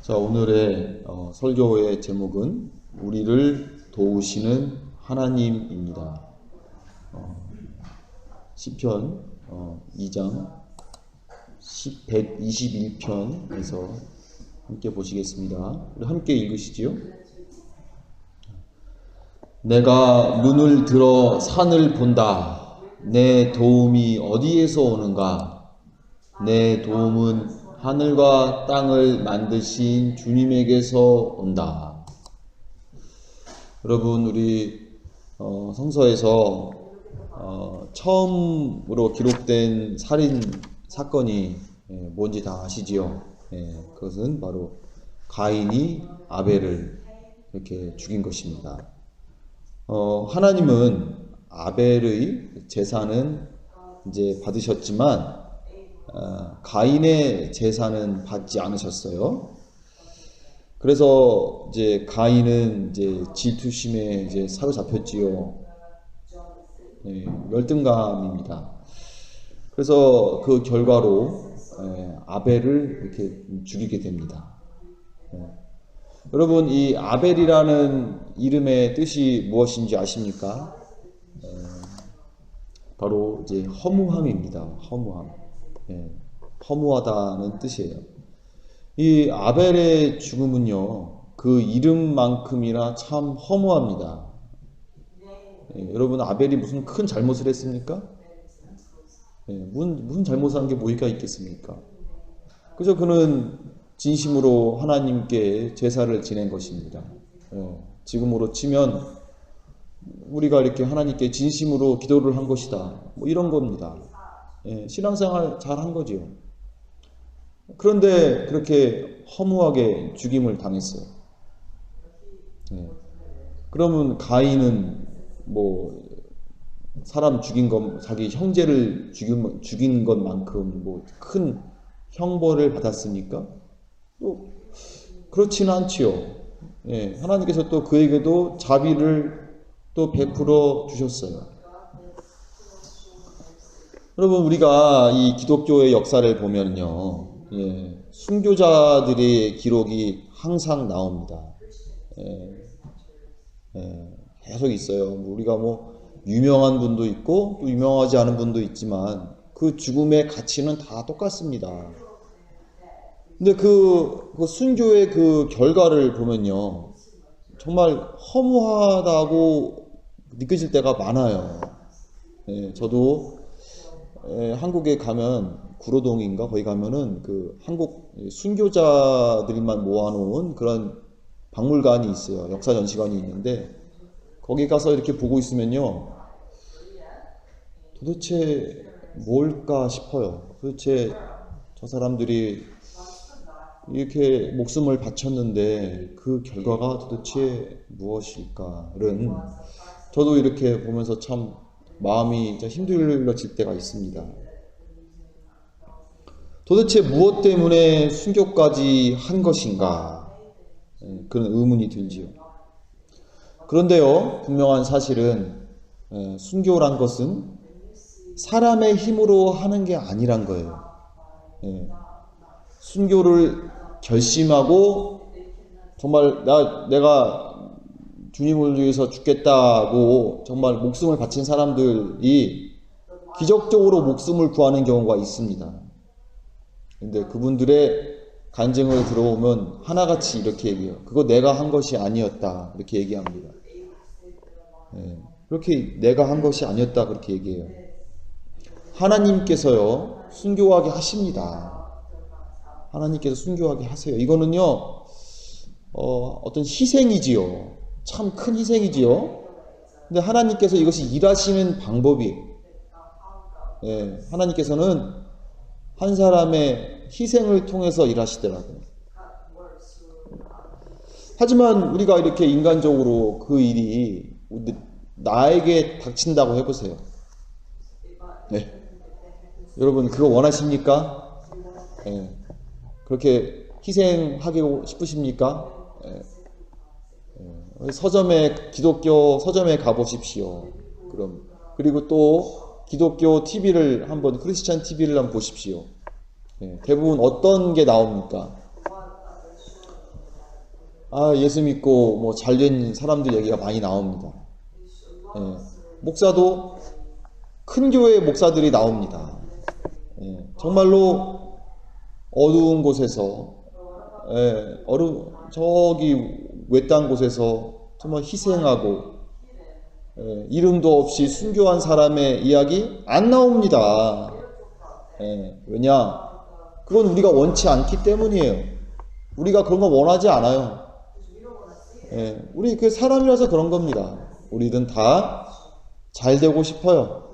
자, 오늘의 설교의 제목은 우리를 도우시는 하나님입니다. 시편 2장 121편에서 함께 보시겠습니다. 함께 읽으시지요? 내가 눈을 들어 산을 본다. 내 도움이 어디에서 오는가? 내 도움은 하늘과 땅을 만드신 주님에게서 온다. 여러분, 우리 성서에서 처음으로 기록된 살인 사건이 뭔지 다 아시지요? 그것은 바로 가인이 아벨을 이렇게 죽인 것입니다. 하나님은 아벨의 제사는 이제 받으셨지만 가인의 제사는 받지 않으셨어요. 그래서 이제 가인은 이제 질투심에 이제 사로잡혔지요. 열등감입니다. 그래서 그 결과로 아벨을 이렇게 죽이게 됩니다. 여러분, 이 아벨이라는 이름의 뜻이 무엇인지 아십니까? 바로 이제 허무함입니다. 허무함. 허무하다는 뜻이에요. 이 아벨의 죽음은요, 그 이름만큼이나 참 허무합니다. 여러분, 아벨이 무슨 큰 잘못을 했습니까? 무슨 잘못한 게 뭐가 있겠습니까? 그저 그는 진심으로 하나님께 제사를 지낸 것입니다. 지금으로 치면 우리가 이렇게 하나님께 진심으로 기도를 한 것이다, 뭐 이런 겁니다. 신앙생활 잘 한 거지요. 그런데 그렇게 허무하게 죽임을 당했어요. 그러면 가인은 뭐 사람 죽인 것, 자기 형제를 죽인 것만큼 뭐 큰 형벌을 받았습니까? 또 그렇지는 않지요. 하나님께서 또 그에게도 자비를 또 베풀어 주셨어요. 여러분, 우리가 이 기독교의 역사를 보면요, 순교자들의 기록이 항상 나옵니다. 계속 있어요. 우리가 뭐 유명한 분도 있고 또 유명하지 않은 분도 있지만 그 죽음의 가치는 다 똑같습니다. 근데 그 순교의 그 결과를 보면요, 정말 허무하다고 느껴질 때가 많아요. 저도 한국에 가면 구로동인가 거기 가면은 그 한국 순교자들만 모아놓은 그런 박물관이 있어요. 역사 전시관이 있는데 거기 가서 이렇게 보고 있으면요, 도대체 뭘까 싶어요. 도대체 저 사람들이 이렇게 목숨을 바쳤는데 그 결과가 도대체 무엇일까를 저도 이렇게 보면서 참 마음이 힘들어질 때가 있습니다. 도대체 무엇 때문에 순교까지 한 것인가? 그런 의문이 들지요. 그런데요, 분명한 사실은 순교란 것은 사람의 힘으로 하는 게 아니란 거예요. 순교를 결심하고 정말 내가 주님을 위해서 죽겠다고 정말 목숨을 바친 사람들이 기적적으로 목숨을 구하는 경우가 있습니다. 근데 그분들의 간증을 들어보면 하나같이 이렇게 얘기해요. 그거 내가 한 것이 아니었다, 이렇게 얘기합니다. 그렇게 내가 한 것이 아니었다, 그렇게 얘기해요. 하나님께서요, 순교하게 하십니다. 하나님께서 순교하게 하세요. 이거는요, 어떤 희생이지요. 참 큰 희생이지요. 근데 하나님께서 이것이 일하시는 방법이에요. 하나님께서는 한 사람의 희생을 통해서 일하시더라고요. 하지만 우리가 이렇게 인간적으로 그 일이 나에게 닥친다고 해보세요. 여러분, 그거 원하십니까? 그렇게 희생하고 싶으십니까? 기독교 서점에 가보십시오. 그리고 또 기독교 TV를 한번, 크리스찬 TV를 한번 보십시오. 대부분 어떤 게 나옵니까? 예수 믿고 뭐 잘된 사람들 얘기가 많이 나옵니다. 예, 목사도 큰 교회 목사들이 나옵니다. 예, 정말로 어두운 곳에서, 저기 외딴 곳에서 정말 희생하고, 이름도 없이 순교한 사람의 이야기 안 나옵니다. 왜냐? 그건 우리가 원치 않기 때문이에요. 우리가 그런 거 원하지 않아요. 우리 그 사람이라서 그런 겁니다. 우리는 다 잘 되고 싶어요.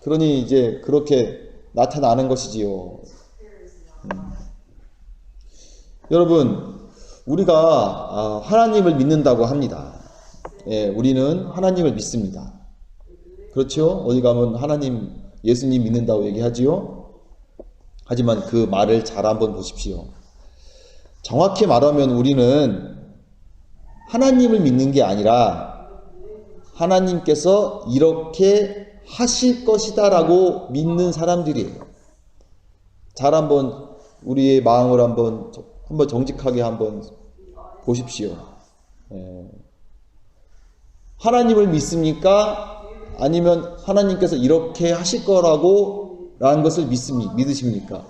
그러니 이제 그렇게 나타나는 것이지요. 여러분, 우리가 하나님을 믿는다고 합니다. 우리는 하나님을 믿습니다. 그렇죠? 어디 가면 하나님, 예수님 믿는다고 얘기하지요? 하지만 그 말을 잘 한번 보십시오. 정확히 말하면 우리는 하나님을 믿는 게 아니라 하나님께서 이렇게 하실 것이다 라고 믿는 사람들이에요. 잘 한번 우리의 마음을 한번 정직하게 한번 보십시오. 하나님을 믿습니까? 아니면 하나님께서 이렇게 하실 거라고 라는 것을 믿으십니까?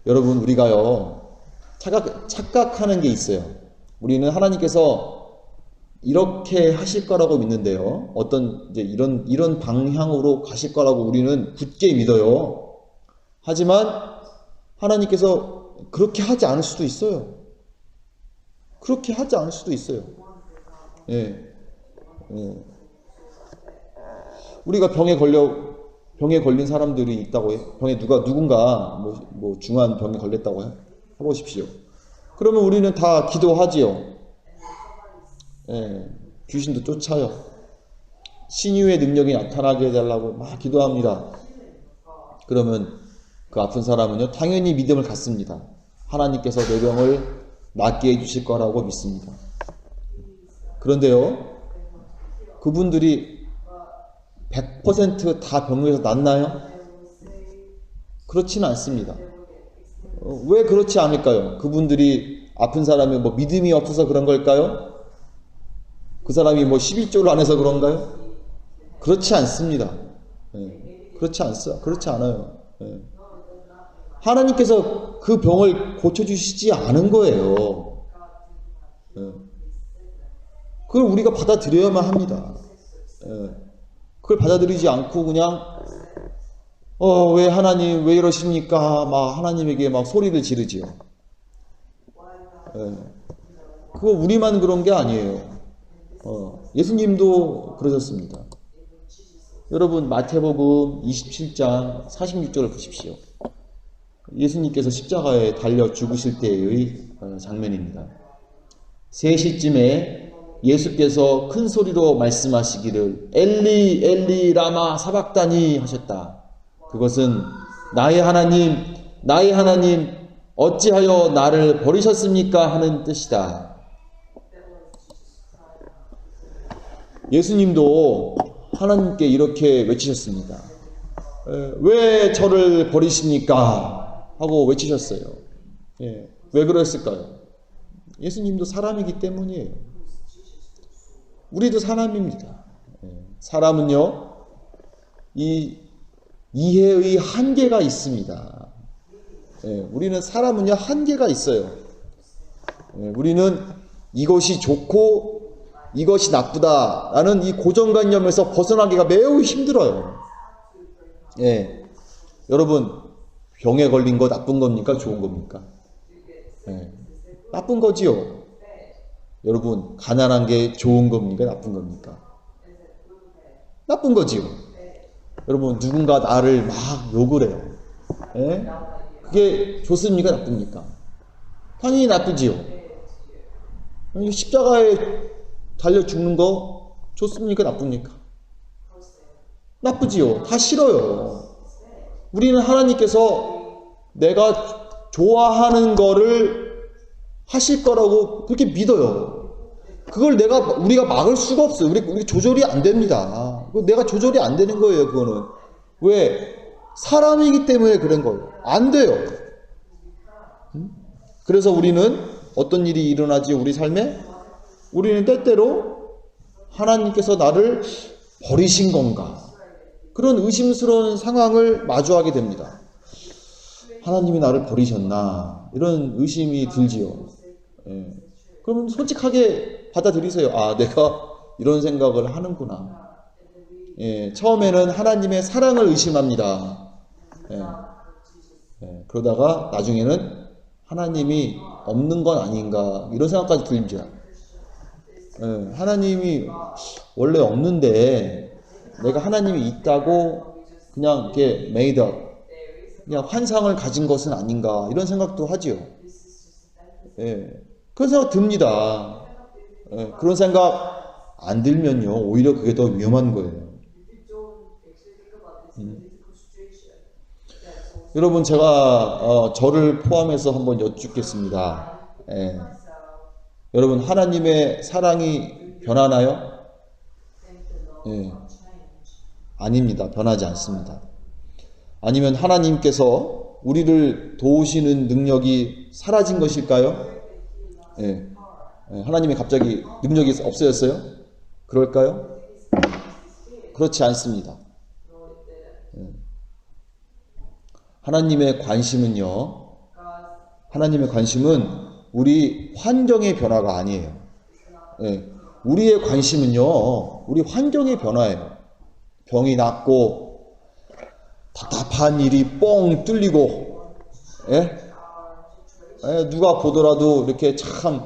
여러분, 우리가요 착각하는 게 있어요. 우리는 하나님께서 이렇게 하실 거라고 믿는데요, 어떤 이제 이런 방향으로 가실 거라고 우리는 굳게 믿어요. 하지만 하나님께서 그렇게 하지 않을 수도 있어요. 그렇게 하지 않을 수도 있어요. 우리가 병에 걸린 사람들이 있다고 해요. 병에 누군가 뭐 중한 병에 걸렸다고 해보십시오. 그러면 우리는 다 기도하지요. 귀신도 쫓아요. 신유의 능력이 나타나게 해달라고 막 기도합니다. 그러면 그 아픈 사람은요, 당연히 믿음을 갖습니다. 하나님께서 내 병을 낫게 해주실 거라고 믿습니다. 그런데요, 그분들이 100% 다 병에서 낫나요? 그렇지는 않습니다. 왜 그렇지 않을까요? 그분들이 아픈 사람이 뭐 믿음이 없어서 그런 걸까요? 그 사람이 뭐 11조를 안 해서 그런가요? 그렇지 않습니다. 그렇지 않아요. 하나님께서 그 병을 고쳐주시지 않은 거예요. 그걸 우리가 받아들여야만 합니다. 그걸 받아들이지 않고 그냥 왜 하나님 왜 이러십니까? 막 하나님에게 막 소리를 지르지요. 그거 우리만 그런 게 아니에요. 예수님도 그러셨습니다. 여러분, 마태복음 27장 46절을 보십시오. 예수님께서 십자가에 달려 죽으실 때의 장면입니다. 3시쯤에 예수께서 큰 소리로 말씀하시기를 엘리 엘리 라마 사박다니 하셨다. 그것은 나의 하나님 어찌하여 나를 버리셨습니까? 하는 뜻이다. 예수님도 하나님께 이렇게 외치셨습니다. 왜 저를 버리십니까? 하고 외치셨어요. 왜 그랬을까요? 예수님도 사람이기 때문이에요. 우리도 사람입니다. 사람은요, 이 이해의 한계가 있습니다. 우리는 사람은요, 한계가 있어요. 우리는 이것이 좋고 이것이 나쁘다라는 이 고정관념에서 벗어나기가 매우 힘들어요. 여러분, 병에 걸린 거 나쁜 겁니까? 좋은 겁니까? 나쁜 거지요. 여러분, 가난한 게 좋은 겁니까? 나쁜 겁니까? 나쁜 거지요. 여러분, 누군가 나를 막 욕을 해요. 그게 좋습니까? 나쁩니까? 당연히 나쁘지요. 십자가에 달려 죽는 거 좋습니까? 나쁩니까? 나쁘지요. 다 싫어요. 우리는 하나님께서 내가 좋아하는 거를 하실 거라고 그렇게 믿어요. 그걸 우리가 막을 수가 없어요. 우리 조절이 안 됩니다. 내가 조절이 안 되는 거예요, 그거는. 왜? 사람이기 때문에 그런 거예요. 안 돼요. 그래서 우리는 어떤 일이 일어나지 우리 삶에? 우리는 때때로 하나님께서 나를 버리신 건가? 그런 의심스러운 상황을 마주하게 됩니다. 하나님이 나를 버리셨나? 이런 의심이 들지요. 예. 그러면 솔직하게 받아들이세요. 아, 내가 이런 생각을 하는구나. 예. 처음에는 하나님의 사랑을 의심합니다. 예. 예. 그러다가 나중에는 하나님이 없는 건 아닌가 이런 생각까지 들죠. 예. 하나님이 원래 없는데 내가 하나님이 있다고 그냥 이렇게 made up, 그냥 환상을 가진 것은 아닌가 이런 생각도 하지요. 예. 그런 생각 듭니다. 예. 그런 생각 안 들면요 오히려 그게 더 위험한 거예요. 여러분 제가 저를 포함해서 한번 여쭙겠습니다. 예. 여러분 하나님의 사랑이 변하나요? 예. 아닙니다. 변하지 않습니다. 아니면 하나님께서 우리를 도우시는 능력이 사라진 것일까요? 예. 예. 하나님이 갑자기 능력이 없어졌어요? 그럴까요? 그렇지 않습니다. 예. 하나님의 관심은요, 하나님의 관심은 우리 환경의 변화가 아니에요. 예. 우리의 관심은요, 우리 환경의 변화예요. 병이 낫고, 답답한 일이 뻥 뚫리고, 예? 예, 누가 보더라도 이렇게 참,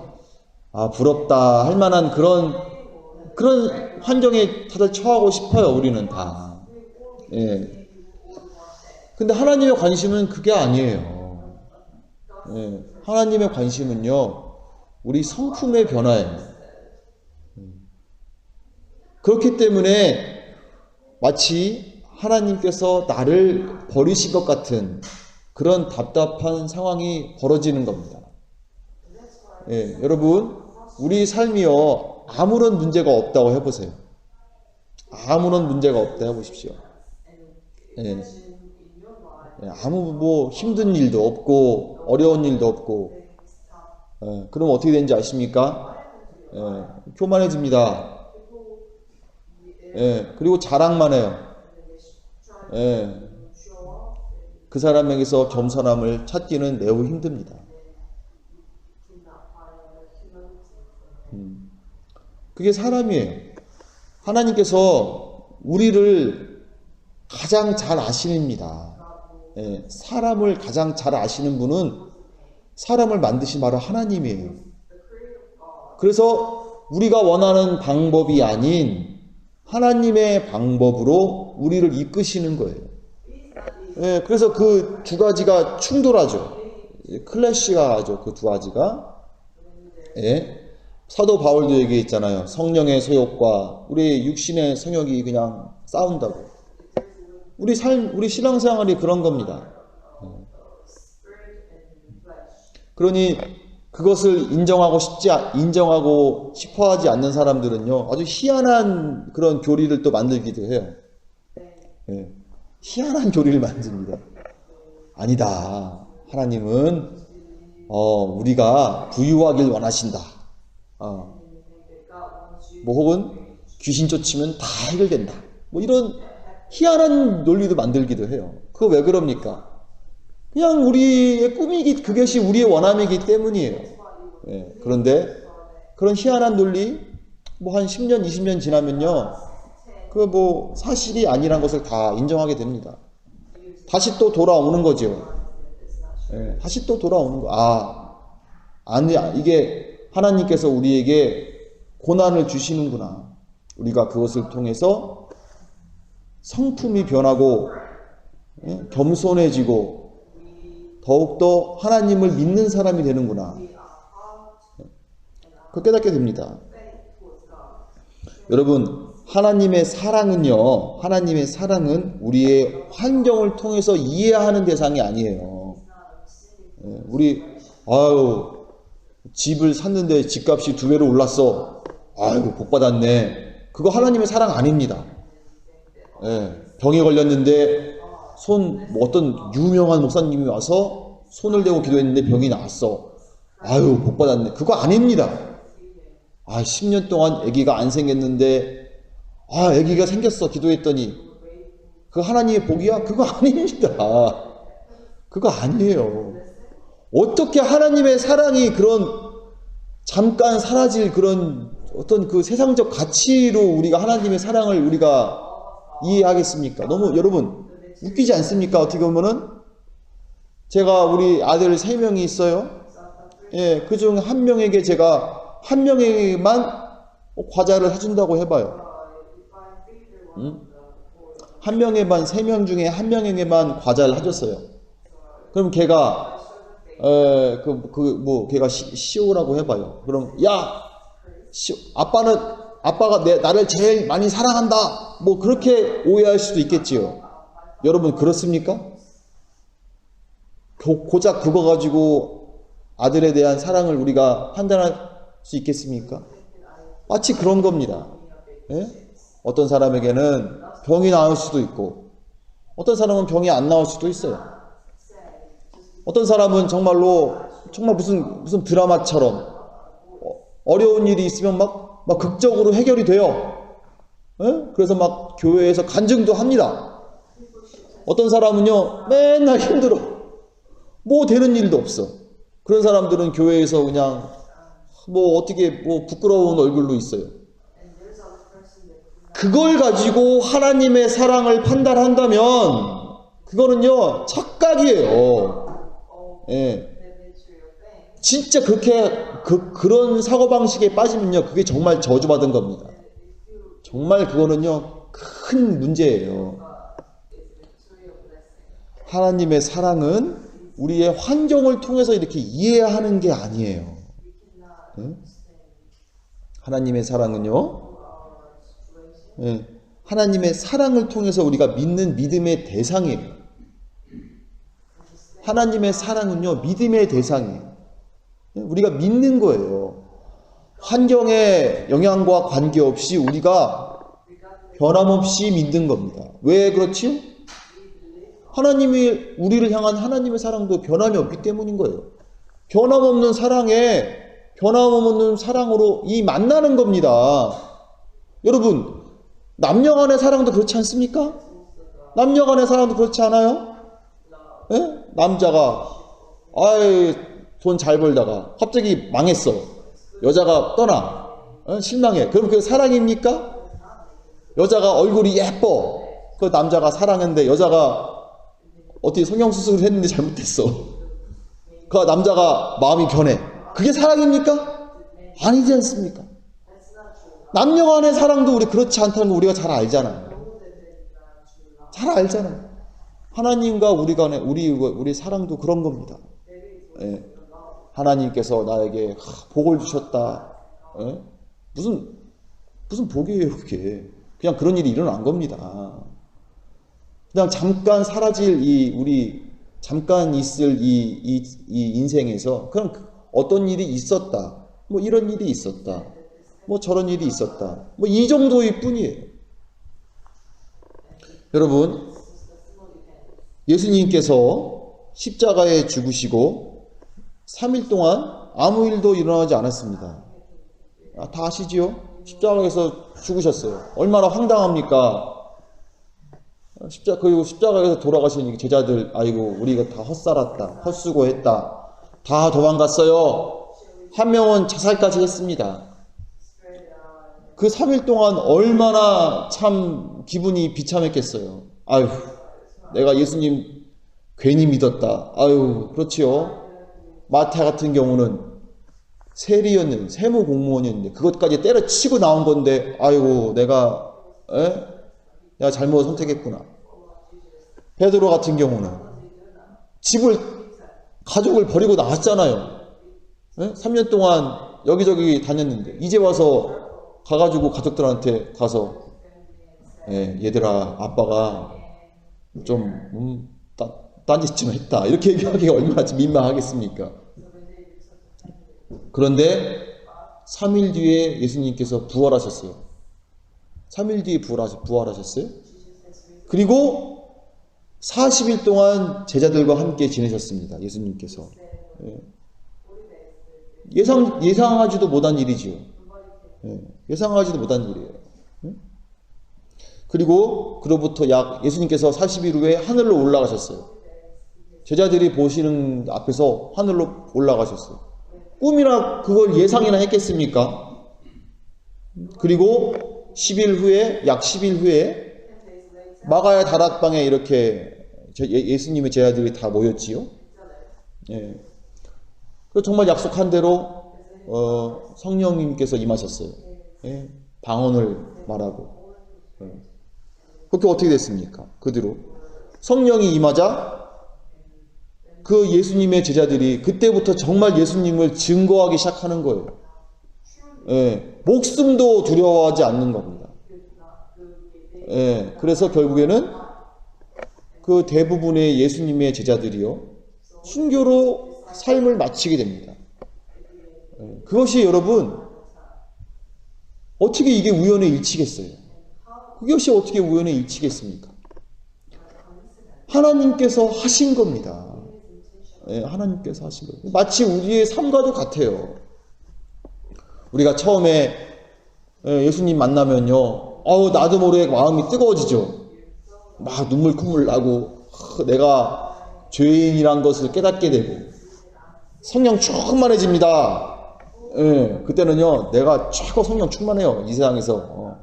부럽다 할 만한 그런 환경에 다들 처하고 싶어요, 우리는 다. 예. 근데 하나님의 관심은 그게 아니에요. 예. 하나님의 관심은요, 우리 성품의 변화예요. 그렇기 때문에 마치 하나님께서 나를 버리신 것 같은 그런 답답한 상황이 벌어지는 겁니다. 예, 여러분, 우리 삶이요, 아무런 문제가 없다고 해보세요. 아무런 문제가 없다 해보십시오. 예. 아무 힘든 일도 없고 어려운 일도 없고 그럼 어떻게 되는지 아십니까? 교만해집니다. 그리고 자랑만 해요. 그 사람에게서 겸손함을 찾기는 매우 힘듭니다. 그게 사람이에요. 하나님께서 우리를 가장 잘 아십니다. 사람을 가장 잘 아시는 분은 사람을 만드신 바로 하나님이에요. 그래서 우리가 원하는 방법이 아닌 하나님의 방법으로 우리를 이끄시는 거예요. 그래서 그 두 가지가 충돌하죠. 클래시가 하죠. 그 두 가지가. 사도 바울도 얘기했잖아요. 성령의 소욕과 우리 육신의 성욕이 그냥 싸운다고. 우리 신앙생활이 그런 겁니다. 그러니 그것을 인정하고 싶어 하지 않는 사람들은요, 아주 희한한 그런 교리를 또 만들기도 해요. 희한한 교리를 만듭니다. 아니다. 하나님은, 우리가 부유하길 원하신다. 혹은 귀신 쫓으면 다 해결된다. 이런 희한한 논리도 만들기도 해요. 그거 왜 그럽니까? 그냥 우리의 그것이 우리의 원함이기 때문이에요. 그런데 그런 희한한 논리 한 10년, 20년 지나면요, 사실이 아니란 것을 다 인정하게 됩니다. 다시 또 돌아오는 거죠. 다시 또 돌아오는 거. 이게 하나님께서 우리에게 고난을 주시는구나. 우리가 그것을 통해서 성품이 변하고 겸손해지고 더욱더 하나님을 믿는 사람이 되는구나. 그걸 깨닫게 됩니다. 여러분, 하나님의 사랑은 우리의 환경을 통해서 이해하는 대상이 아니에요. 우리 집을 샀는데 집값이 2배로 올랐어. 복 받았네. 그거 하나님의 사랑 아닙니다. 병에 걸렸는데 어떤 유명한 목사님이 와서 손을 대고 기도했는데 병이 나았어. 아유, 복 받았네. 그거 아닙니다. 10년 동안 아기가 안 생겼는데, 아기가 생겼어. 기도했더니. 그 하나님의 복이야? 그거 아닙니다. 그거 아니에요. 어떻게 하나님의 사랑이 그런 잠깐 사라질 그런 어떤 그 세상적 가치로 우리가 하나님의 사랑을 우리가 이해하겠습니까? 너무 여러분 웃기지 않습니까? 어떻게 보면은 제가 우리 아들 3명이 있어요. 예, 그중 한 명에게 제가 한 명에게만 과자를 사준다고 해봐요. 한 명에만 3명 중에 한 명에게만 과자를 사줬어요. 그럼 걔가 걔가 시오라고 해봐요. 그럼 아빠가 나를 제일 많이 사랑한다. 뭐 그렇게 오해할 수도 있겠지요. 여러분 그렇습니까? 고작 그거 가지고 아들에 대한 사랑을 우리가 판단할 수 있겠습니까? 마치 그런 겁니다. 예? 어떤 사람에게는 병이 나을 수도 있고 어떤 사람은 병이 안 나올 수도 있어요. 어떤 사람은 정말 무슨 드라마처럼 어려운 일이 있으면 막 극적으로 해결이 돼요. 예? 그래서 막 교회에서 간증도 합니다. 어떤 사람은요 맨날 힘들어. 뭐 되는 일도 없어. 그런 사람들은 교회에서 그냥 어떻게 부끄러운 얼굴로 있어요. 그걸 가지고 하나님의 사랑을 판단한다면 그거는요 착각이에요. 예. 진짜 그런 사고방식에 빠지면요 그게 정말 저주받은 겁니다. 정말 그거는요 큰 문제예요. 하나님의 사랑은 우리의 환경을 통해서 이렇게 이해하는 게 아니에요. 예? 하나님의 사랑은요 하나님의 사랑을 통해서 우리가 믿는 믿음의 대상이에요. 하나님의 사랑은요 믿음의 대상이에요. 우리가 믿는 거예요. 환경의 영향과 관계없이 우리가 변함없이 믿는 겁니다. 왜 그렇지요? 하나님이 우리를 향한 하나님의 사랑도 변함이 없기 때문인 거예요. 변함없는 사랑에 변함없는 사랑으로 이 만나는 겁니다. 여러분 남녀 간의 사랑도 그렇지 않습니까? 남녀 간의 사랑도 그렇지 않아요? 예? 남자가 돈 잘 벌다가 갑자기 망했어. 여자가 떠나. 실망해. 그럼 그게 사랑입니까? 여자가 얼굴이 예뻐. 그 남자가 사랑했는데 여자가 어떻게 성형수술을 했는데 잘못했어. 그 남자가 마음이 변해. 그게 사랑입니까? 아니지 않습니까? 남녀 간의 사랑도 우리 그렇지 않다는 거 우리가 잘 알잖아요. 잘 알잖아요. 하나님과 우리 간의 우리 사랑도 그런 겁니다. 예. 하나님께서 나에게 복을 주셨다. 예? 무슨 복이에요 그게. 그냥 그런 일이 일어난 겁니다. 그냥 잠깐 사라질 잠깐 있을 이 인생에서 그냥 어떤 일이 있었다. 뭐 이런 일이 있었다. 뭐 저런 일이 있었다. 뭐 이 정도일 뿐이에요. 여러분, 예수님께서 십자가에 죽으시고 3일 동안 아무 일도 일어나지 않았습니다. 다 아시지요? 십자가에서 죽으셨어요. 얼마나 황당합니까? 그리고 십자가에서 돌아가신 제자들, 아이고 우리가 다 헛살았다, 헛수고했다, 다 도망갔어요. 한 명은 자살까지 했습니다. 그 3일 동안 얼마나 참 기분이 비참했겠어요. 아유, 내가 예수님 괜히 믿었다. 아유, 그렇지요. 마태 같은 경우는 세무 공무원이었는데 그것까지 때려치고 나온 건데, 아이고 내가 잘못 선택했구나. 베드로 같은 경우는 가족을 버리고 나왔잖아요. 3년 동안 여기저기 다녔는데 이제 와서 가가지고 가족들한테 가서 얘들아 아빠가 좀 딴짓 좀 했다 이렇게 얘기하기가 얼마나 민망하겠습니까? 그런데 3일 뒤에 예수님께서 부활하셨어요. 3일 뒤에 부활하셨어요. 그리고 40일 동안 제자들과 함께 지내셨습니다. 예수님께서. 예상하지도 못한 일이지요. 예상하지도 못한 일이에요. 그리고 그로부터 예수님께서 40일 후에 하늘로 올라가셨어요. 제자들이 보시는 앞에서 하늘로 올라가셨어요. 꿈이나 그걸 예상이나 했겠습니까? 그리고 약 10일 후에 마가야 다락방에 이렇게 예수님의 제자들이 다 모였지요. 예. 정말 약속한 대로 성령님께서 임하셨어요. 예. 방언을 말하고. 그렇게 어떻게 됐습니까? 그 뒤로 성령이 임하자 그 예수님의 제자들이 그때부터 정말 예수님을 증거하기 시작하는 거예요. 예. 목숨도 두려워하지 않는 겁니다. 예. 그래서 결국에는 그 대부분의 예수님의 제자들이요, 순교로 삶을 마치게 됩니다. 그것이 여러분, 어떻게 이게 우연의 일치겠어요? 그것이 어떻게 우연의 일치겠습니까? 하나님께서 하신 겁니다. 하나님께서 하신 거예요. 마치 우리의 삶과도 같아요. 우리가 처음에 예수님 만나면요, 나도 모르게 마음이 뜨거워지죠. 막 콧물 나고 내가 죄인이란 것을 깨닫게 되고 성령 충만해집니다. 그때는요, 내가 최고 성령 충만해요. 이 세상에서.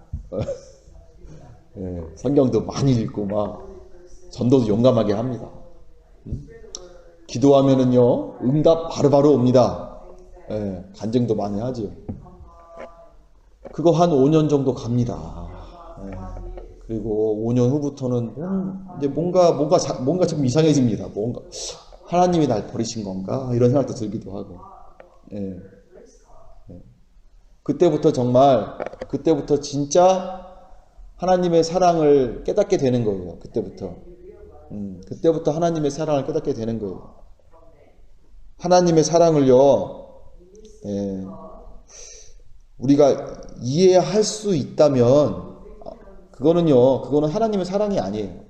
성경도 많이 읽고 막 전도도 용감하게 합니다. 기도하면은요, 응답 바로바로 옵니다. 간증도 많이 하죠. 그거 한 5년 정도 갑니다. 그리고 5년 후부터는 이제 뭔가 좀 이상해집니다. 뭔가 하나님이 날 버리신 건가? 이런 생각도 들기도 하고. 그때부터 진짜 하나님의 사랑을 깨닫게 되는 거예요. 그때부터 하나님의 사랑을 깨닫게 되는 거예요. 하나님의 사랑을요, 우리가 이해할 수 있다면, 그거는 하나님의 사랑이 아니에요.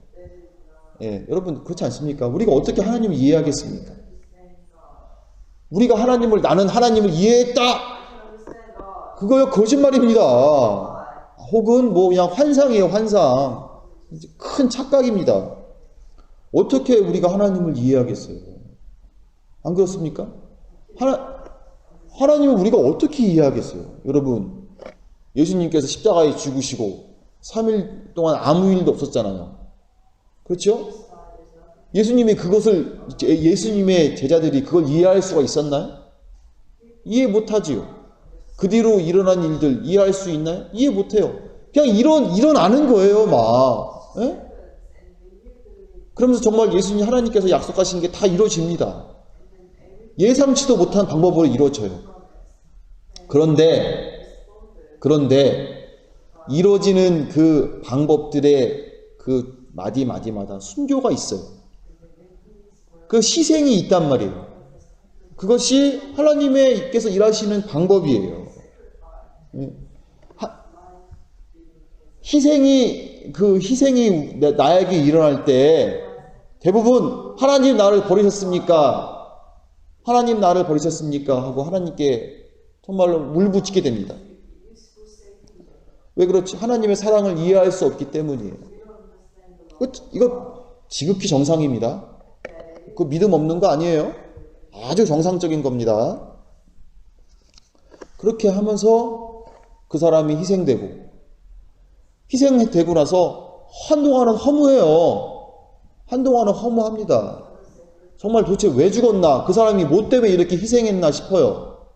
여러분, 그렇지 않습니까? 우리가 어떻게 하나님을 이해하겠습니까? 나는 하나님을 이해했다! 그거요, 거짓말입니다. 혹은 그냥 환상이에요, 환상. 큰 착각입니다. 어떻게 우리가 하나님을 이해하겠어요? 안 그렇습니까? 하나님을 우리가 어떻게 이해하겠어요? 여러분, 예수님께서 십자가에 죽으시고 3일 동안 아무 일도 없었잖아요. 그렇죠? 예수님의 제자들이 그걸 이해할 수가 있었나요? 이해 못하지요. 그 뒤로 일어난 일들 이해할 수 있나요? 이해 못해요. 그냥 일어나는 거예요, 막. 그러면서 정말 하나님께서 약속하신 게 다 이루어집니다. 예상치도 못한 방법으로 이루어져요. 그런데 이루어지는 그 방법들의 그 마디마다 순교가 있어요. 그 희생이 있단 말이에요. 그것이 하나님께서 일하시는 방법이에요. 희생이 나에게 일어날 때 대부분 하나님 나를 버리셨습니까? 하고 하나님께 정말로 물부짖게 됩니다. 왜 그렇지? 하나님의 사랑을 이해할 수 없기 때문이에요. 이거 지극히 정상입니다. 그 믿음 없는 거 아니에요. 아주 정상적인 겁니다. 그렇게 하면서 그 사람이 희생되고 나서 한동안은 허무합니다. 정말 도대체 왜 죽었나? 그 사람이 뭐 때문에 이렇게 희생했나 싶어요.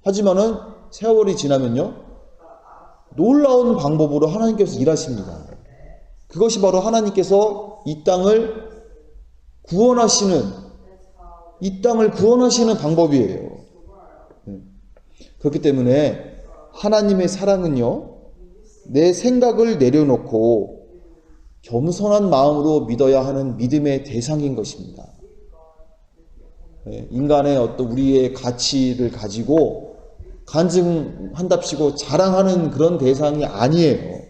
하지만은 세월이 지나면요, 놀라운 방법으로 하나님께서 일하십니다. 그것이 바로 하나님께서 이 땅을 구원하시는 방법이에요. 그렇기 때문에 하나님의 사랑은요, 내 생각을 내려놓고 겸손한 마음으로 믿어야 하는 믿음의 대상인 것입니다. 인간의 어떤 우리의 가치를 가지고 간증한답시고 자랑하는 그런 대상이 아니에요.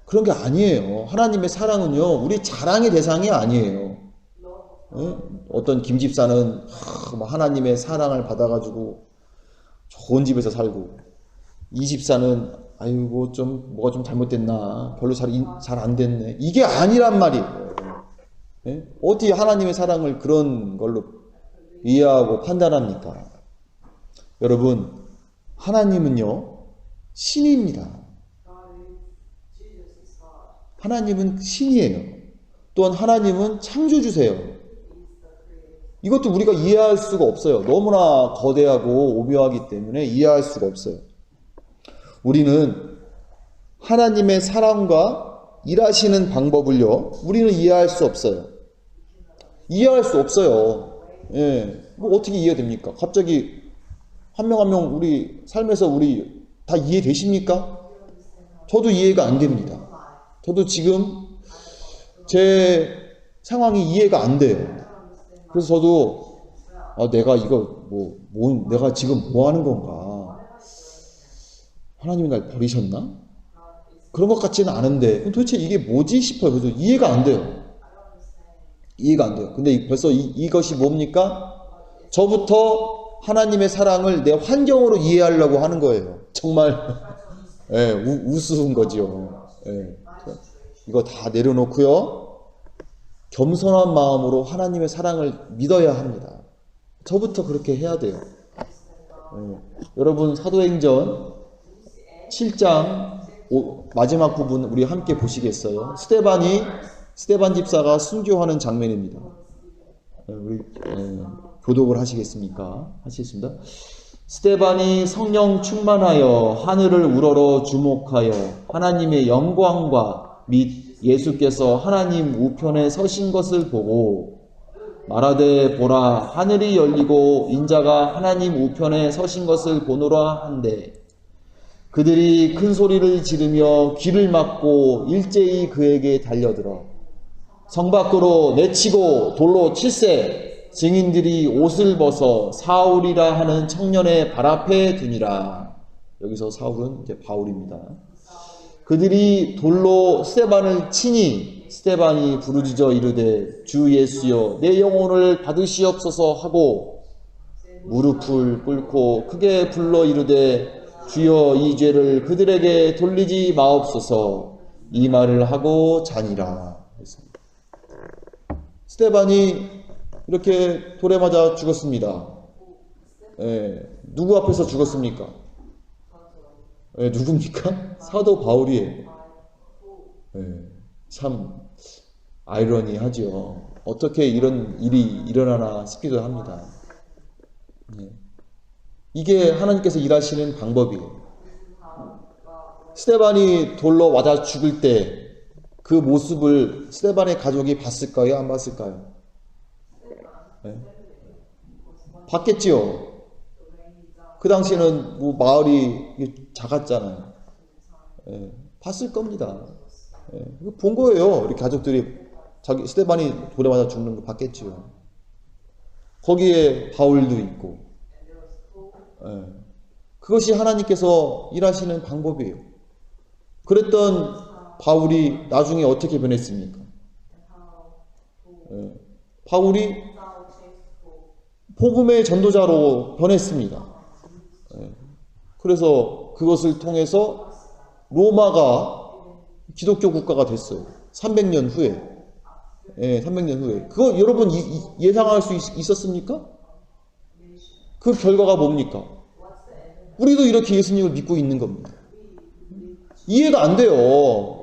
그런 게 아니에요. 하나님의 사랑은요, 우리 자랑의 대상이 아니에요. 예? 어떤 김 집사는 뭐 하나님의 사랑을 받아가지고 좋은 집에서 살고, 이 집사는 아이고 좀 뭐가 좀 잘못됐나, 별로 잘 안 됐네. 이게 아니란 말이에요. 예? 어떻게 하나님의 사랑을 그런 걸로 이해하고 판단합니까? 여러분, 하나님은요 신입니다. 하나님은 신이에요. 또한 하나님은 창조주세요. 이것도 우리가 이해할 수가 없어요. 너무나 거대하고 오묘하기 때문에 이해할 수가 없어요. 우리는 하나님의 사랑과 일하시는 방법을요, 우리는 이해할 수 없어요. 이해할 수 없어요. 예. 뭐 어떻게 이해됩니까? 갑자기 한 명 한 명 우리 삶에서 우리 다 이해되십니까? 저도 이해가 안 됩니다. 저도 지금 제 상황이 이해가 안 돼요. 그래서 저도 내가 이거 내가 지금 뭐 하는 건가? 하나님이 날 버리셨나? 그런 것 같지는 않은데 도대체 이게 뭐지 싶어요. 그래서 이해가 안 돼요. 이해가 안 돼요. 근데 벌써 이것이 뭡니까? 저부터 하나님의 사랑을 내 환경으로 이해하려고 하는 거예요. 정말 예, 우스운 거지요. 예. 이거 다 내려놓고요, 겸손한 마음으로 하나님의 사랑을 믿어야 합니다. 저부터 그렇게 해야 돼요. 예. 여러분, 사도행전 7장 마지막 부분 우리 함께 보시겠어요? 스데반 집사가 순교하는 장면입니다. 우리 교독을 하시겠습니까? 하시겠습니다. 스데반이 성령 충만하여 하늘을 우러러 주목하여 하나님의 영광과 및 예수께서 하나님 우편에 서신 것을 보고 말하되 보라, 하늘이 열리고 인자가 하나님 우편에 서신 것을 보노라 한데, 그들이 큰 소리를 지르며 귀를 막고 일제히 그에게 달려들어 성 밖으로 내치고 돌로 칠세, 증인들이 옷을 벗어 사울이라 하는 청년의 발 앞에 두니라. 여기서 사울은 이제 바울입니다. 그들이 돌로 스데반을 치니 스데반이 부르짖어 이르되 주 예수여 내 영혼을 받으시옵소서 하고 무릎을 꿇고 크게 불러 이르되 주여 이 죄를 그들에게 돌리지 마옵소서, 이 말을 하고 자니라. 스데반이 이렇게 돌에 맞아 죽었습니다. 누구 앞에서 죽었습니까? 누굽니까? 사도 바울이에요. 참 아이러니하죠. 어떻게 이런 일이 일어나나 싶기도 합니다. 이게 하나님께서 일하시는 방법이에요. 스데반이 돌로 맞아 죽을 때 그 모습을 스데반의 가족이 봤을까요? 안 봤을까요? 봤겠지요. 그 당시에는 뭐 마을이 작았잖아요. 봤을 겁니다. 본 거예요. 이렇게 가족들이 자기 스데반이 돌에 맞아 죽는 거 봤겠지요. 거기에 바울도 있고. 그것이 하나님께서 일하시는 방법이에요. 그랬던 바울이 나중에 어떻게 변했습니까? 바울이 복음의 전도자로 변했습니다. 그래서 그것을 통해서 로마가 기독교 국가가 됐어요. 300년 후에. 300년 후에. 그거 여러분 예상할 수 있었습니까? 그 결과가 뭡니까? 우리도 이렇게 예수님을 믿고 있는 겁니다. 이해가 안 돼요.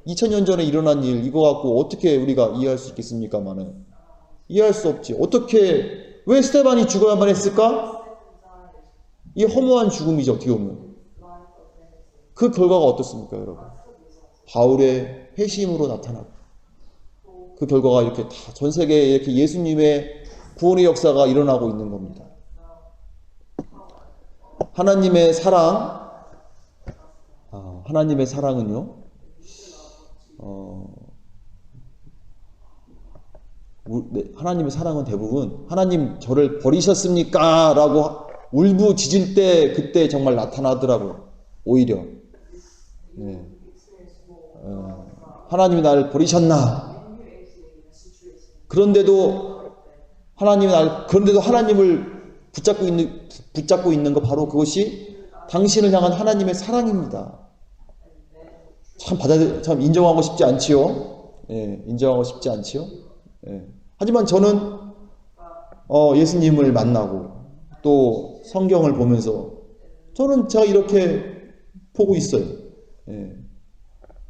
2000년 전에 일어난 일, 이거 갖고 어떻게 우리가 이해할 수 있겠습니까만은. 이해할 수 없지. 어떻게, 왜 스데반이 죽어야만 했을까? 이 허무한 죽음이죠, 어떻게 보면. 그 결과가 어떻습니까, 여러분? 바울의 회심으로 나타나고, 그 결과가 이렇게 다 전 세계에 이렇게 예수님의 구원의 역사가 일어나고 있는 겁니다. 하나님의 사랑, 하나님의 사랑은요, 하나님의 사랑은 대부분 하나님 저를 버리셨습니까? 라고 울부짖을 때 그때 정말 나타나더라고요. 오히려 하나님이 나를 버리셨나? 그런데도 하나님을 붙잡고 있는 거 바로 그것이 당신을 향한 하나님의 사랑입니다. 참 인정하고 싶지 않지요? 예, 인정하고 싶지 않지요? 예. 하지만 저는 예수님을 만나고 또 성경을 보면서 저는 제가 이렇게 보고 있어요. 예.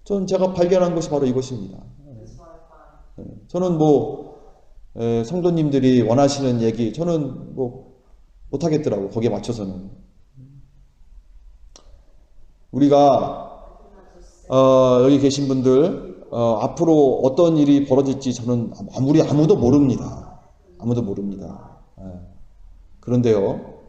저는 제가 발견한 것이 바로 이것입니다. 예. 저는 성도님들이 원하시는 얘기 저는 못하겠더라고. 거기에 맞춰서는. 우리가 여기 계신 분들 앞으로 어떤 일이 벌어질지 저는 아무도 모릅니다. 아무도 모릅니다. 예. 그런데요,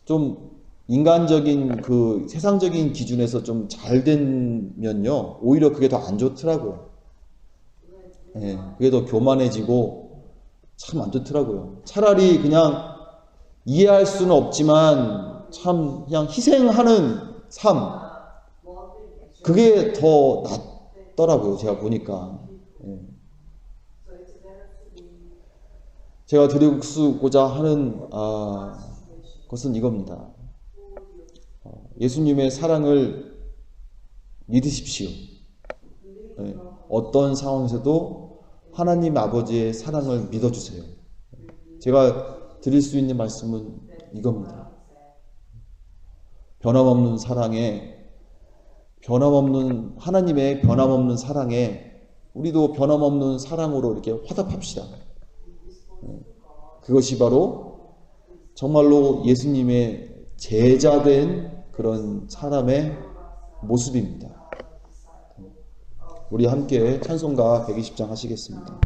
좀 인간적인 그 세상적인 기준에서 좀 잘 되면요, 오히려 그게 더 안 좋더라고요. 예, 그게 더 교만해지고 참 안 좋더라고요. 차라리 그냥 이해할 수는 없지만 참 그냥 희생하는 삶, 그게 더 낫더라고요. 제가 보니까. 예. 제가 드리고자 하는 것은 이겁니다. 예수님의 사랑을 믿으십시오. 예. 어떤 상황에서도 하나님 아버지의 사랑을 믿어주세요. 제가 드릴 수 있는 말씀은 이겁니다. 변함없는 사랑에, 하나님의 변함없는 사랑에 우리도 변함없는 사랑으로 이렇게 화답합시다. 그것이 바로 정말로 예수님의 제자된 그런 사람의 모습입니다. 우리 함께 찬송가 120장 하시겠습니다.